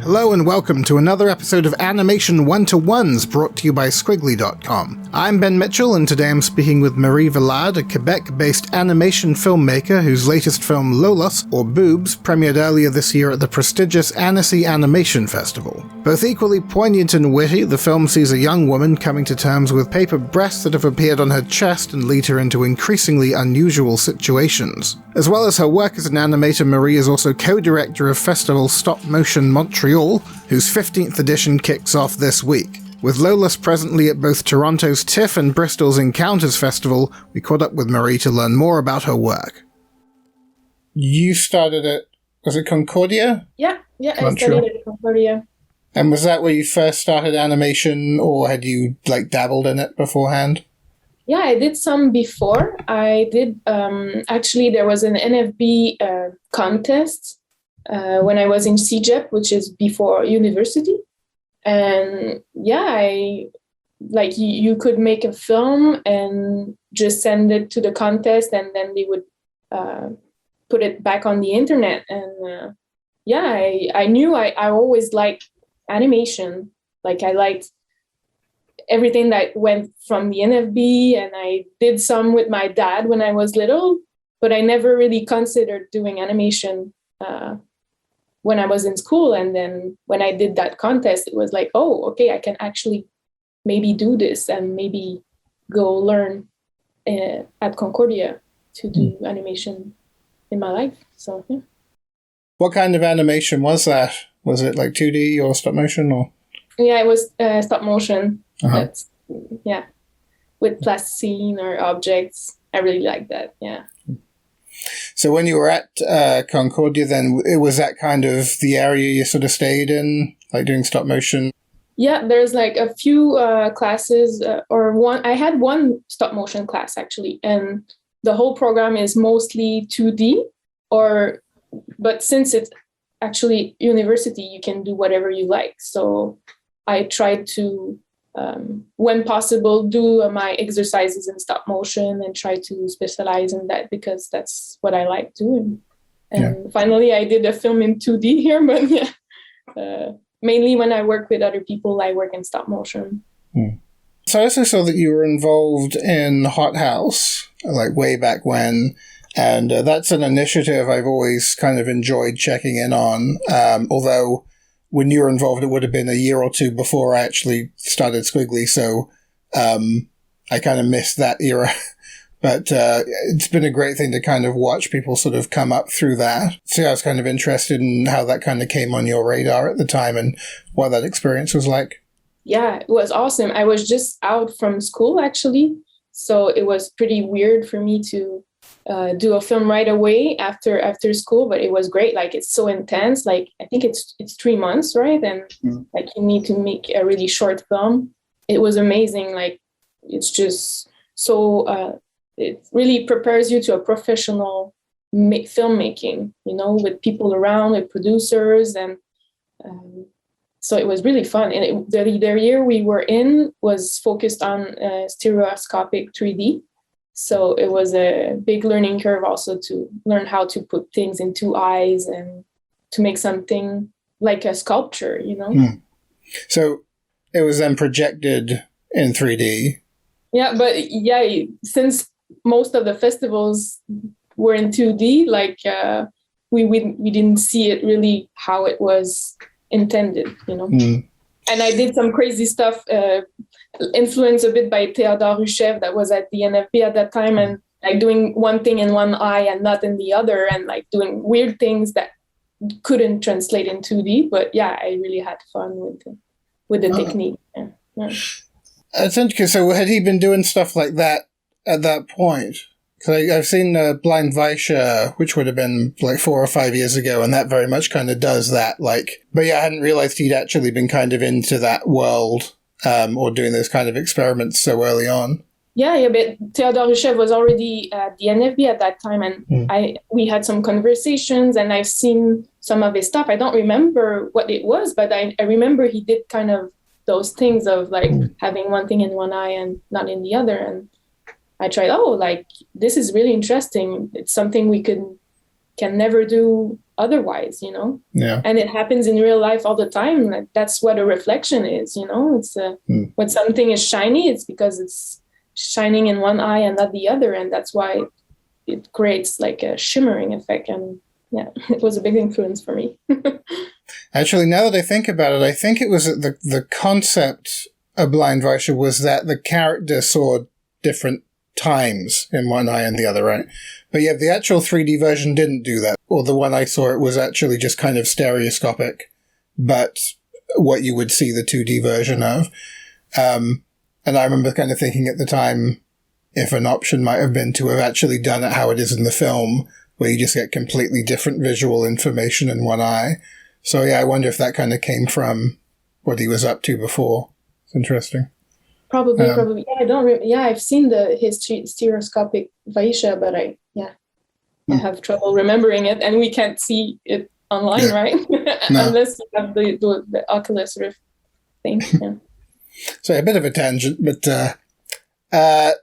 Hello and welcome to another episode of Animation One-to-Ones brought to you by Squiggly.com. I'm Ben Mitchell and today I'm speaking with Marie Valade, a Quebec-based animation filmmaker whose latest film Lolos, or Boobs, premiered earlier this year at the prestigious Annecy International Animation Festival. Both equally poignant and witty, the film sees a young woman coming to terms with paper breasts that have appeared on her chest and lead her into increasingly unusual situations. As well as her work as an animator, Marie is also co-director of festival Stop Motion Montreal, whose 15th edition kicks off this week. With Lolos presently at both Toronto's TIFF and Bristol's Encounters Festival, we caught up with Marie to learn more about her work. You started at, was it Concordia? Yeah, I studied at Concordia. And was that where you first started animation, or had you dabbled in it beforehand? Yeah, I did some before. I did, actually there was an NFB contest when I was in CEGEP, which is before university. And yeah, you could make a film and just send it to the contest, and then they would put it back on the internet. And I knew I always liked animation. I liked everything that went from the NFB, and I did some with my dad when I was little, but I never really considered doing animation when I was in school. And then when I did that contest, it was like, oh, okay, I can actually maybe do this and maybe go learn at Concordia to do animation in my life. So, yeah. What kind of animation was that? Was it 2D or stop motion? Or? Yeah, it was stop motion. Uh-huh. That's, yeah, with plasticine or objects. I really like that, yeah. So when you were at Concordia, then was that kind of the area you sort of stayed in, doing stop motion? Yeah, there's a few classes, I had one stop motion class actually, and the whole program is mostly 2D, but since it's actually university, you can do whatever you like. So I tried to, when possible, do my exercises in stop motion and try to specialize in that because that's what I like doing. And finally, I did a film in 2D here, but mainly when I work with other people, I work in stop motion. So I also saw that you were involved in Hot House, way back when, and that's an initiative I've always kind of enjoyed checking in on, although when you were involved, it would have been a year or two before I actually started Squiggly, so I kind of missed that era. But it's been a great thing to kind of watch people sort of come up through that. So I was kind of interested in how that kind of came on your radar at the time and what that experience was like. Yeah, it was awesome. I was just out from school, actually, so it was pretty weird for me to do a film right away after school, but it was great. It's so intense. I think it's 3 months, right? And you need to make a really short film. It was amazing. It's just so it really prepares you to a professional filmmaking, with people around, with producers, and so it was really fun. And the year we were in was focused on stereoscopic 3D. So it was a big learning curve also to learn how to put things in two eyes and to make something like a sculpture, So it was then projected in 3D. Yeah, but since most of the festivals were in 2D, we didn't see it really how it was intended, And I did some crazy stuff, influenced a bit by Theodore Ruchev that was at the NFB at that time, and doing one thing in one eye and not in the other, and doing weird things that couldn't translate in 2D. But yeah, I really had fun with the technique. Yeah. That's interesting. So had he been doing stuff like that at that point? Because I've seen Blind Vaisha, which would have been 4 or 5 years ago, and that very much kind of does that. But yeah, I hadn't realized he'd actually been kind of into that world or doing those kind of experiments so early on. Yeah, but Theodore Ruchev was already at the NFB at that time, and we had some conversations, and I've seen some of his stuff. I don't remember what it was, but I remember he did kind of those things of having one thing in one eye and not in the other, and I tried, like, this is really interesting. It's something we can never do otherwise, Yeah. And it happens in real life all the time. Like, that's what a reflection is, It's when something is shiny, it's because it's shining in one eye and not the other, and that's why it creates like a shimmering effect. And yeah, it was a big influence for me. Actually, now that I think about it, I think it was the concept of Blind Vaisha was that the character saw different times in one eye and the other eye. But yeah, the actual 3D version didn't do that. Or the one I saw, it was actually just kind of stereoscopic, but what you would see the 2D version of. And I remember kind of thinking at the time, if an option might have been to have actually done it how it is in the film, where you just get completely different visual information in one eye. So yeah, I wonder if that kind of came from what he was up to before. It's interesting. Probably. Yeah, I don't. I've seen his stereoscopic Vaisha, but I have trouble remembering it, and we can't see it online, right? No. Unless you have the Oculus Rift thing. Yeah. So a bit of a tangent, but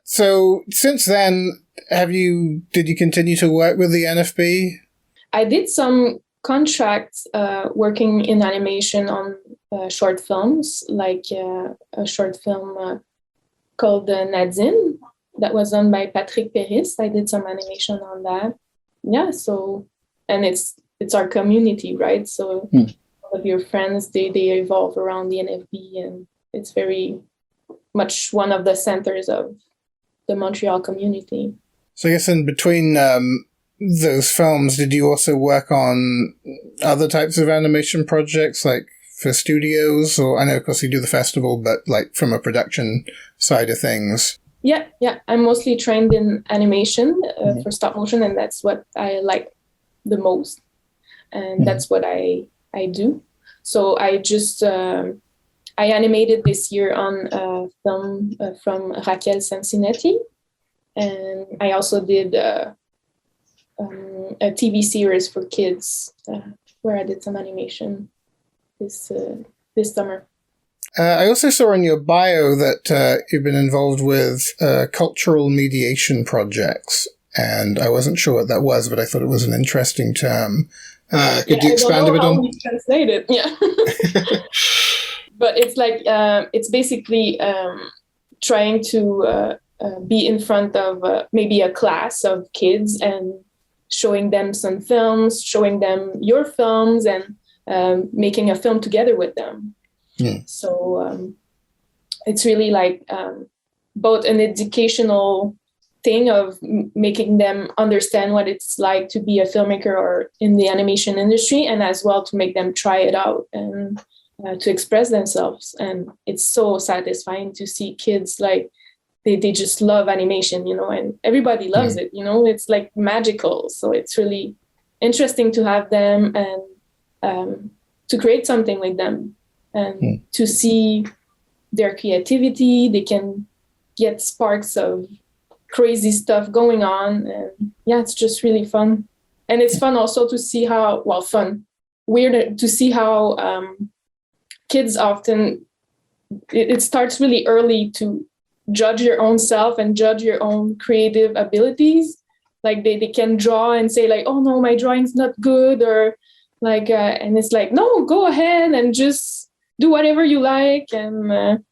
so since then, did you continue to work with the NFB? I did some contracts working in animation on short films, like a short film called Nadine that was done by Patrick Peris. I did some animation on that. Yeah, so, and it's our community, right? So all of your friends, they evolve around the NFB, and it's very much one of the centers of the Montreal community. So I guess in between those films, did you also work on other types of animation projects, like for studios? Or I know, of course, you do the festival, but like from a production side of things. Yeah. I'm mostly trained in animation for stop motion, and that's what I like the most. And that's what I do. So I just... I animated this year on a film from Raquel Sansinetti, and I also did a TV series for kids where I did some animation this summer. I also saw in your bio that you've been involved with cultural mediation projects, and I wasn't sure what that was, but I thought it was an interesting term. Could you expand a bit on? We translate it, yeah. But it's like, it's basically trying to be in front of maybe a class of kids and showing them some films, showing them your films, and making a film together with them. So it's really like both an educational thing of making them understand what it's like to be a filmmaker or in the animation industry, and as well to make them try it out and to express themselves. And it's so satisfying to see kids like they just love animation, and everybody loves it, it's like magical. So it's really interesting to have them and to create something with them and to see their creativity. They can get sparks of crazy stuff going on, and yeah, it's just really fun. And it's fun also to see how weird to see how kids often, it starts really early to judge your own self and judge your own creative abilities. Like they can draw and say like, oh no, my drawing's not good, or like, and it's like, no, go ahead and just do whatever you like. And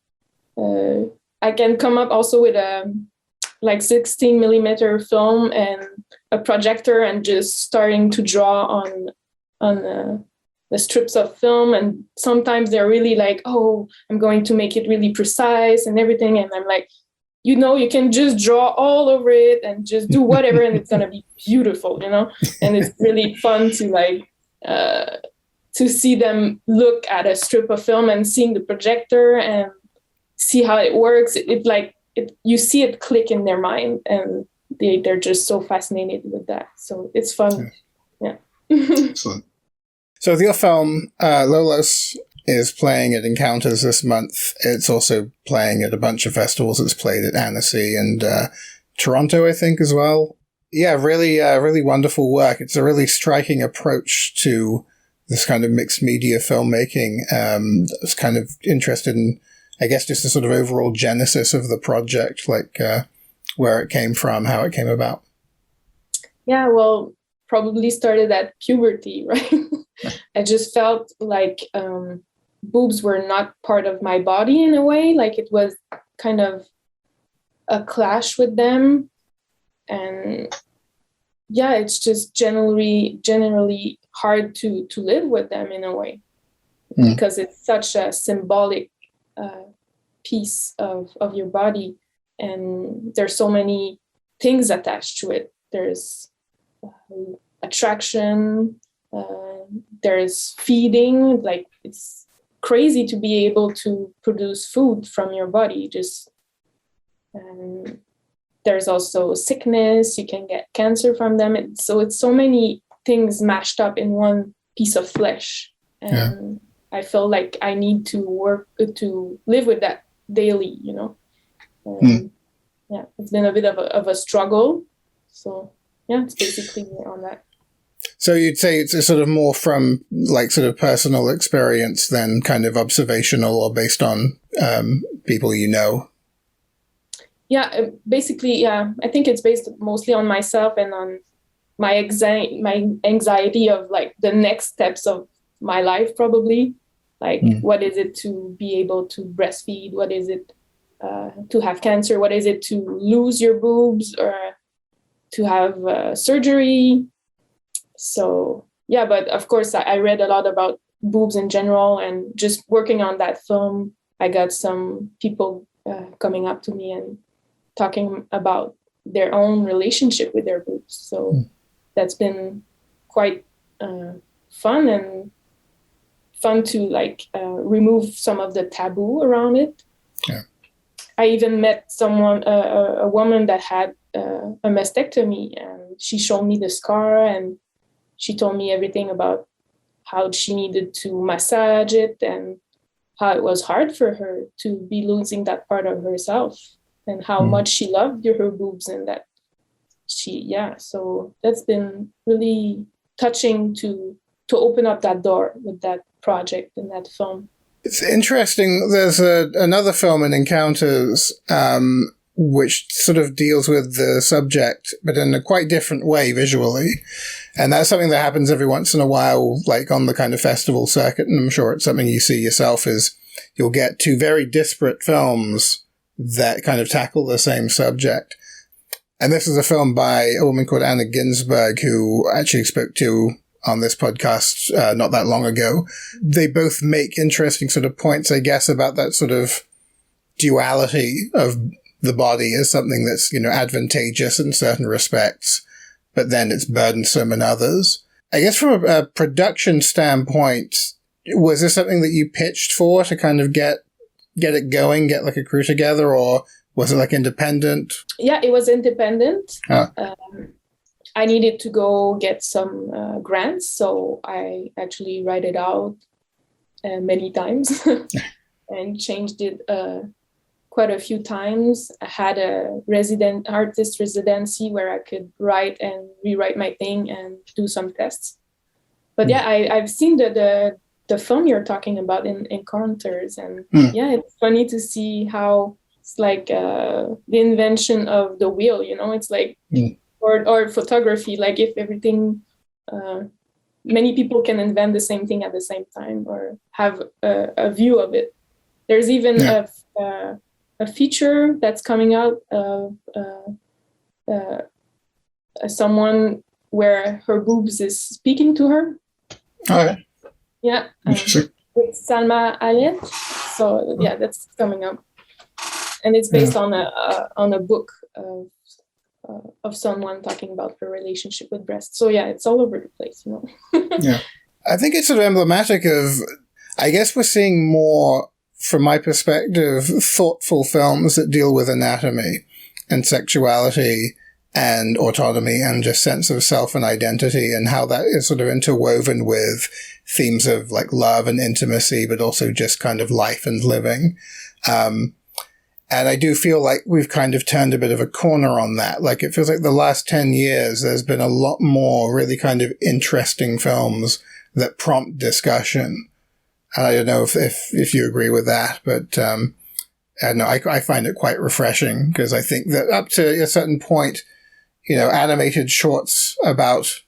I can come up also with a like 16 millimeter film and a projector and just starting to draw on the strips of film. And sometimes they're really like, oh, I'm going to make it really precise and everything. And I'm like, you can just draw all over it and just do whatever and it's going to be beautiful, And it's really fun to like, to see them look at a strip of film and seeing the projector and see how it works. You see it click in their mind, and they're just so fascinated with that. So it's fun. Yeah. Excellent. So your film, Lolos, is playing at Encounters this month. It's also playing at a bunch of festivals. It's played at Annecy and Toronto, I think, as well. Yeah, really wonderful work. It's a really striking approach to this kind of mixed media filmmaking. I was kind of interested in, I guess, just the sort of overall genesis of the project, like where it came from, how it came about? Yeah, well, probably started at puberty, right? I just felt like boobs were not part of my body in a way, like it was kind of a clash with them. And yeah, it's just generally hard to live with them in a way, because it's such a symbolic piece of your body, and there's so many things attached to it. There's attraction, there's feeding, like it's crazy to be able to produce food from your body. Just there's also sickness, you can get cancer from them. So it's so many things mashed up in one piece of flesh. And I feel like I need to work to live with that daily, you know. Yeah, it's been a bit of a struggle. So yeah, it's basically on that. So you'd say it's a sort of more from like sort of personal experience than kind of observational or based on people you know? Yeah, basically, yeah. I think it's based mostly on myself and on my anxiety of like the next steps of my life, probably. Like, what is it to be able to breastfeed? What is it to have cancer? What is it to lose your boobs or to have surgery? So, yeah, but of course, I read a lot about boobs in general, and just working on that film, I got some people coming up to me and talking about their own relationship with their boobs. So that's been quite fun, and fun to like remove some of the taboo around it. Yeah. I even met a woman that had a mastectomy, and she showed me the scar, and she told me everything about how she needed to massage it and how it was hard for her to be losing that part of herself, and how much she loved her boobs, and that so that's been really touching to open up that door with that project and that film. It's interesting. There's another film in Encounters which sort of deals with the subject, but in a quite different way visually. And that's something that happens every once in a while, like on the kind of festival circuit, and I'm sure it's something you see yourself, is you'll get two very disparate films that kind of tackle the same subject. And this is a film by a woman called Anna Ginsberg, who I actually spoke to on this podcast not that long ago. They both make interesting sort of points, I guess, about that sort of duality of the body as something that's, you know, advantageous in certain respects, but then it's burdensome in others. I guess from a production standpoint, was this something that you pitched for to kind of get it going, get like a crew together, or was it like independent? Yeah, it was independent. I needed to go get some grants, so I actually write it out many times and changed it quite a few times. I had a artist residency where I could write and rewrite my thing and do some tests. But yeah, I've seen the film you're talking about in Encounters, and yeah, it's funny to see how it's like the invention of the wheel, you know. It's like or photography, like if everything many people can invent the same thing at the same time or have a view of it. There's even a feature that's coming out of someone where her boobs is speaking to her. Okay. Yeah, with Salma Hayek. So yeah, that's coming up, and it's based on a book of someone talking about her relationship with breasts. So yeah, it's all over the place, you know. Yeah, I think it's sort of emblematic of, I guess we're seeing more, from my perspective, thoughtful films that deal with anatomy and sexuality and autonomy and just sense of self and identity, and how that is sort of interwoven with themes of like love and intimacy, but also just kind of life and living. And I do feel like we've kind of turned a bit of a corner on that. Like it feels like the last 10 years, there's been a lot more really kind of interesting films that prompt discussion. And I don't know if you agree with that, but And I find it quite refreshing because I think that up to a certain point, animated shorts about,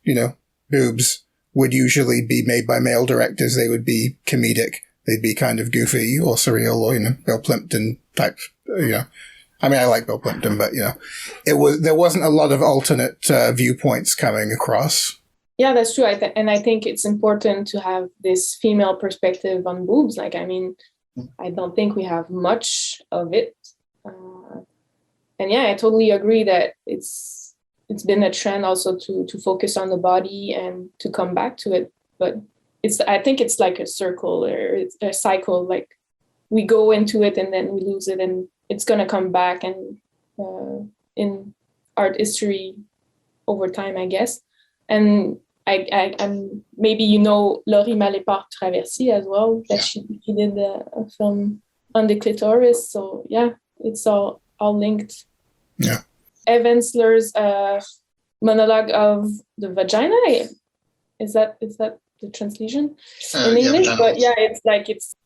boobs would usually be made by male directors. They would be comedic. They'd be kind of goofy or surreal or, Bill Plimpton type, I mean, I like Bill Plimpton, but, there wasn't a lot of alternate viewpoints coming across. Yeah, that's true. And I think it's important to have this female perspective on boobs. Like, I mean, I don't think we have much of it. And yeah, I totally agree that it's been a trend also to focus on the body and to come back to it. But I think it's like a circle or it's a cycle. Like we go into it and then we lose it, and it's gonna come back. And in art history over time, I guess. And I'm maybe Laurie Malépart Traversy as well, that she did a film on the clitoris. So yeah, it's all linked. Yeah. Evan Slur's monologue of the vagina. Is that the translation in English? Yeah, but yeah,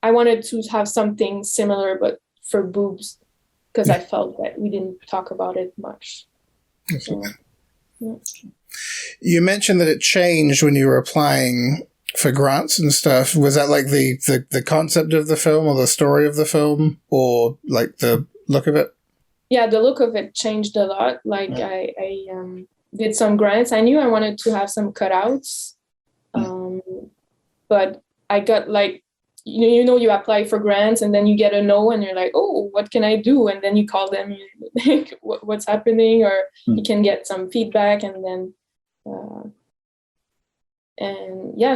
I wanted to have something similar, but for boobs, because I felt that we didn't talk about it much. So, yeah. You mentioned that it changed when you were applying for grants and stuff. Was that like the concept of the film or the story of the film or like the look of it? Yeah, the look of it changed a lot. Like I did some grants. I knew I wanted to have some cutouts, but I got like, you apply for grants and then you get a no and you're like, oh, what can I do? And then you call them, you think what's happening, or you can get some feedback, and then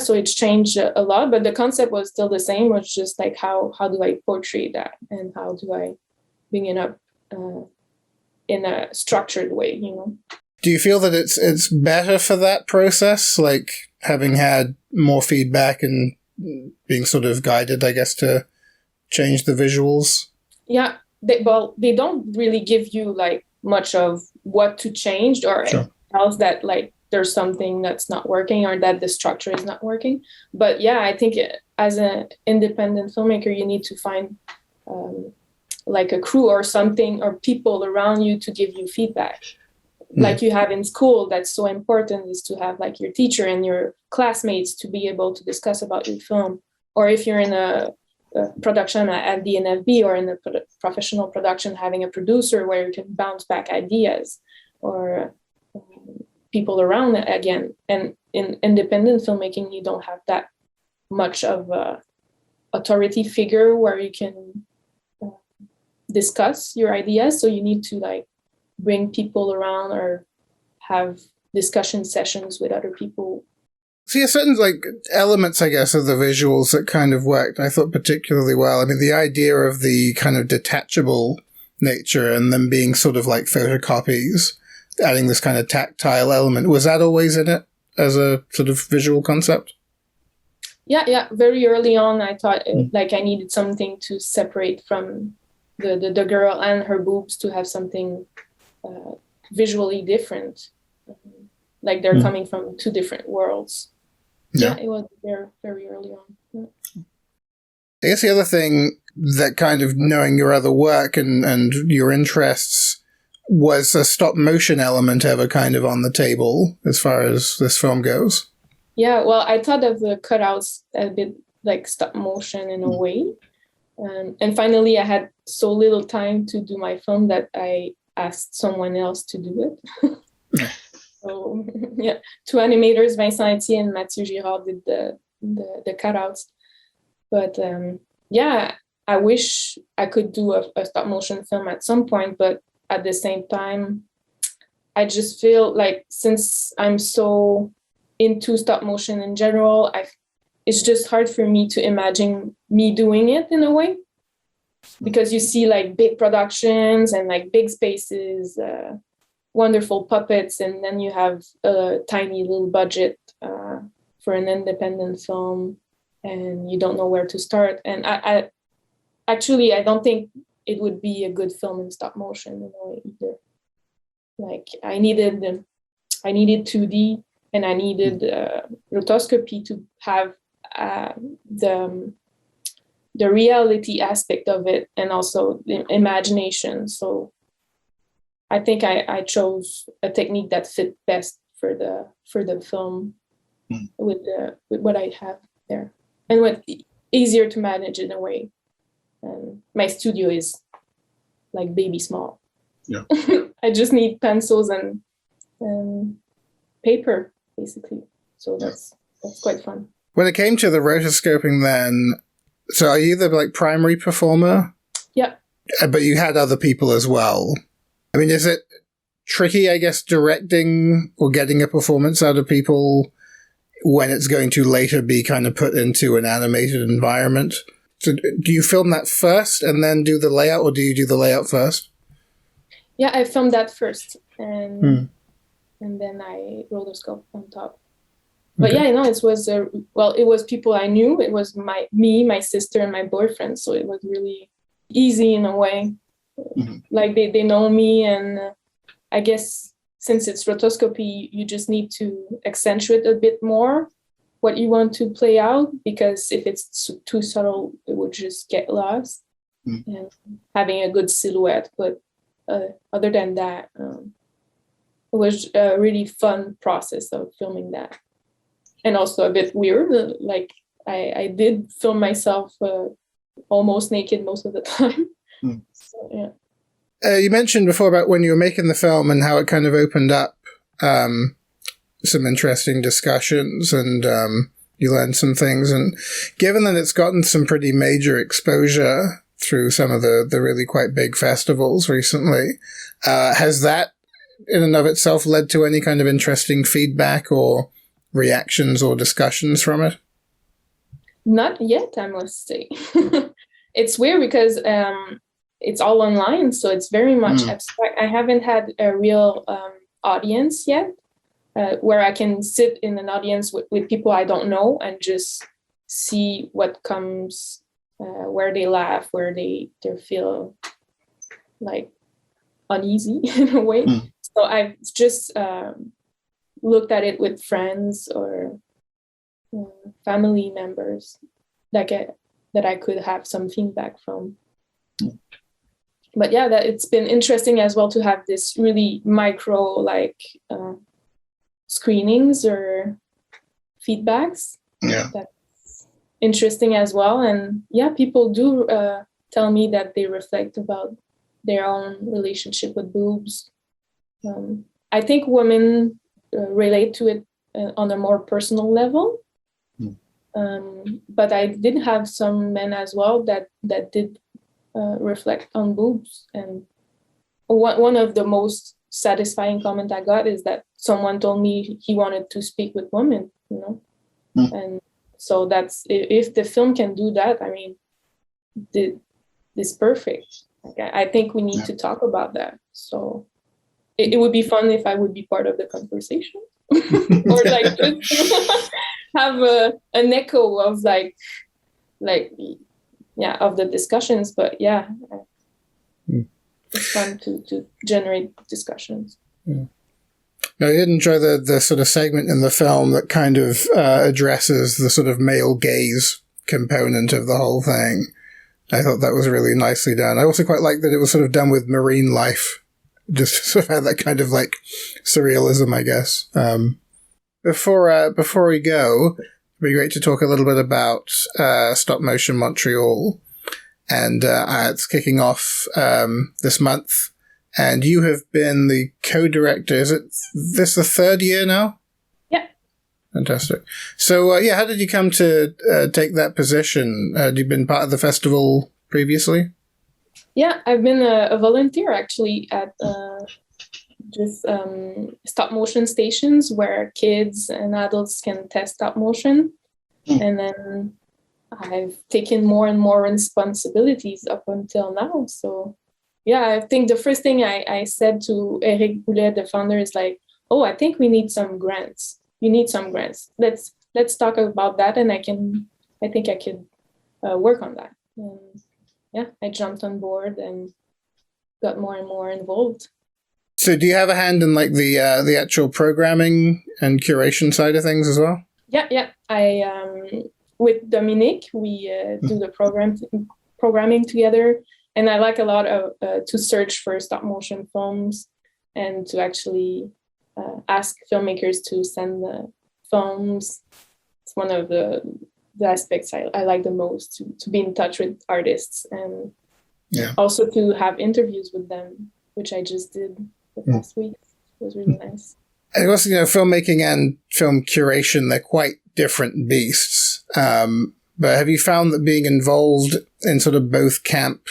so it's changed a lot, but the concept was still the same. It was just like how do I portray that and how do I bring it up in a structured way, Do you feel that it's better for that process, like having had more feedback and being sort of guided, I guess, to change the visuals? Yeah, they don't really give you like much of what to change or else that like there's something that's not working or that the structure is not working. But yeah, I think as an independent filmmaker, you need to find like a crew or something or people around you to give you feedback. Like you have in school, that's so important, is to have like your teacher and your classmates to be able to discuss about your film. Or if you're in a production at the NFB or in a professional production, having a producer where you can bounce back ideas or people around it again. And in independent filmmaking, you don't have that much of a authority figure where you can discuss your ideas. So you need to like bring people around or have discussion sessions with other people. See, a certain like elements, I guess, of the visuals that kind of worked, I thought particularly well. I mean, the idea of the kind of detachable nature and them being sort of like photocopies, adding this kind of tactile element, was that always in it as a sort of visual concept? Yeah. Very early on, I thought like I needed something to separate from the girl and her boobs, to have something visually different. Like they're coming from two different worlds. Yeah, it was very, very early on. Yeah. I guess the other thing that kind of knowing your other work and your interests, was a stop motion element ever kind of on the table as far as this film goes? Yeah, well, I thought of the cutouts a bit like stop motion in a way. And finally, I had so little time to do my film that I asked someone else to do it. So, yeah, two animators, Vincent Etier and Mathieu Girard, did the cutouts. But yeah, I wish I could do a stop motion film at some point, but at the same time, I just feel like since I'm so into stop motion in general, it's just hard for me to imagine me doing it in a way, because you see like big productions and like big spaces, wonderful puppets, and then you have a tiny little budget for an independent film, and you don't know where to start. And I don't think it would be a good film in stop motion in a way either. Like I needed 2D, and I needed rotoscopy to have the reality aspect of it, and also the imagination. So I think I chose a technique that fit best for the film with what I have there, and what easier to manage in a way. And my studio is like baby small. Yeah. I just need pencils and paper basically. So that's quite fun. When it came to the rotoscoping, then, so are you the like primary performer? Yeah. But you had other people as well. I mean, is it tricky, I guess, directing or getting a performance out of people when it's going to later be kind of put into an animated environment? So do you film that first and then do the layout, or do you do the layout first? Yeah, I filmed that first, and then I rotoscoped on top. But Okay. yeah, it was it was people I knew. It was my sister, and my boyfriend. So it was really easy in a way. Mm-hmm. Like they know me, and I guess since it's rotoscopy, you just need to accentuate a bit more what you want to play out, because if it's too subtle, it would just get lost. And having a good silhouette. But other than that, it was a really fun process of filming that. And also a bit weird. Like I did film myself almost naked most of the time. So, yeah. You mentioned before about when you were making the film and how it kind of opened up some interesting discussions, and you learned some things. And given that it's gotten some pretty major exposure through some of the really quite big festivals recently, has that in and of itself led to any kind of interesting feedback or reactions or discussions from it? Not yet, I must say. It's weird because it's all online, so it's very much abstract. I haven't had a real audience yet, where I can sit in an audience with people I don't know and just see what comes, where they laugh, where they feel like uneasy in a way. So I've just looked at it with friends or family members that I could have some feedback from. But yeah, that it's been interesting as well to have this really micro screenings or feedbacks. Yeah, that's interesting as well. And yeah, people do tell me that they reflect about their own relationship with boobs. I think women relate to it on a more personal level. But I did have some men as well that did reflect on boobs. And one of the most satisfying comment I got is that someone told me he wanted to speak with women, And so that's, if the film can do that, I mean, it's perfect. I think we need to talk about that. So it would be fun if I would be part of the conversation. Or just have an echo of of the discussions. But yeah, it's fun to generate discussions. Now, I did enjoy the sort of segment in the film that kind of addresses the sort of male gaze component of the whole thing. I thought that was really nicely done. I also quite liked that it was sort of done with marine life. Just sort of had that kind of like surrealism, I guess. Before we go, it'd be great to talk a little bit about Stop Motion Montreal. And it's kicking off this month. And you have been the co-director. Is it this the third year now? Yeah. Fantastic. So, how did you come to take that position? Had you been part of the festival previously? Yeah, I've been a volunteer actually at just stop motion stations where kids and adults can test stop motion. And then I've taken more and more responsibilities up until now. So yeah, I think the first thing I said to Eric Boulet, the founder, is like, I think we need some grants. You need some grants. Let's talk about that, and I think I could work on that. And yeah, I jumped on board and got more and more involved. So do you have a hand in like the actual programming and curation side of things as well? Yeah. with Dominique, we do the programming together. And I like a lot of to search for stop motion films and to actually ask filmmakers to send the films. It's one of the aspects I like the most, to be in touch with artists and also to have interviews with them, which I just did the past week. It was really nice. And also, filmmaking and film curation, they're quite different beasts. But have you found that being involved in sort of both camp,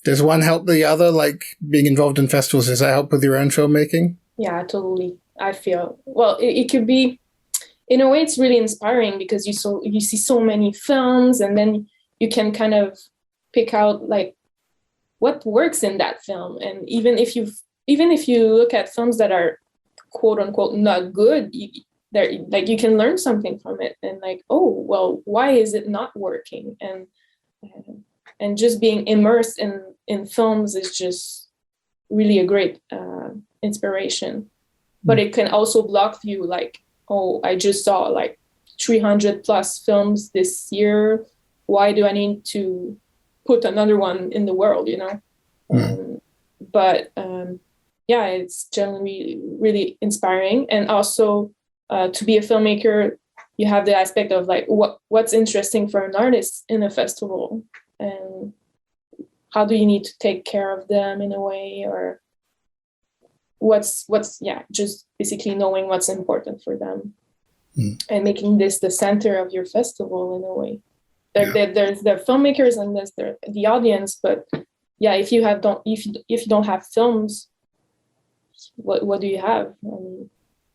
does one help the other? Like being involved in festivals, does that help with your own filmmaking? Yeah, totally. I feel, well, it could be, in a way, it's really inspiring because you see so many films, and then you can kind of pick out like what works in that film. And even if you look at films that are quote unquote not good, you can learn something from it, and like, oh well, why is it not working? And just being immersed in films is just really a great inspiration. But it can also block you, like, oh, I just saw like 300 plus films this year. Why do I need to put another one in the world, yeah, it's generally really inspiring. And also to be a filmmaker, you have the aspect of like what's interesting for an artist in a festival, and how do you need to take care of them in a way, or what's just basically knowing what's important for them and making this the center of your festival in a way. There's the filmmakers and there's the audience, but yeah, if you don't have films, what do you have?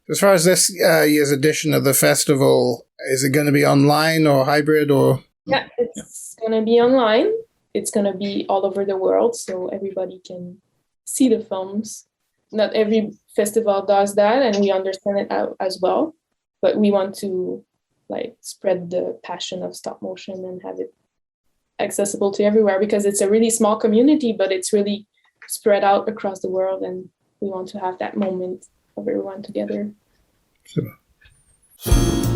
As far as this year's edition of the festival, is it going to be online or hybrid or? Yeah, it's going to be online. It's going to be all over the world, so everybody can see the films. Not every festival does that, and we understand it as well. But we want to like spread the passion of stop motion and have it accessible to everywhere, because it's a really small community, but it's really spread out across the world, and we want to have that moment of everyone together. Sure.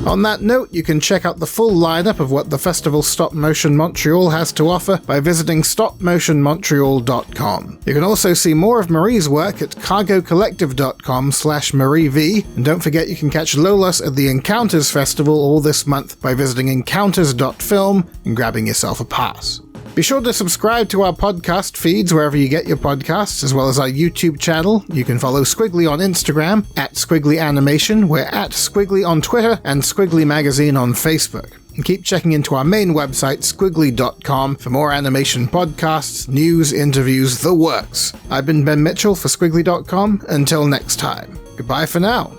On that note, you can check out the full lineup of what the festival Stop Motion Montreal has to offer by visiting stopmotionmontreal.com. You can also see more of Marie's work at cargocollective.com/MarieV, and don't forget you can catch Lolos at the Encounters Festival all this month by visiting encounters.film and grabbing yourself a pass. Be sure to subscribe to our podcast feeds wherever you get your podcasts, as well as our YouTube channel. You can follow Squiggly on Instagram, @SquigglyAnimation, we're @Squiggly on Twitter, and Squiggly Magazine on Facebook. And keep checking into our main website, squiggly.com, for more animation podcasts, news, interviews, the works. I've been Ben Mitchell for Squiggly.com. Until next time. Goodbye for now.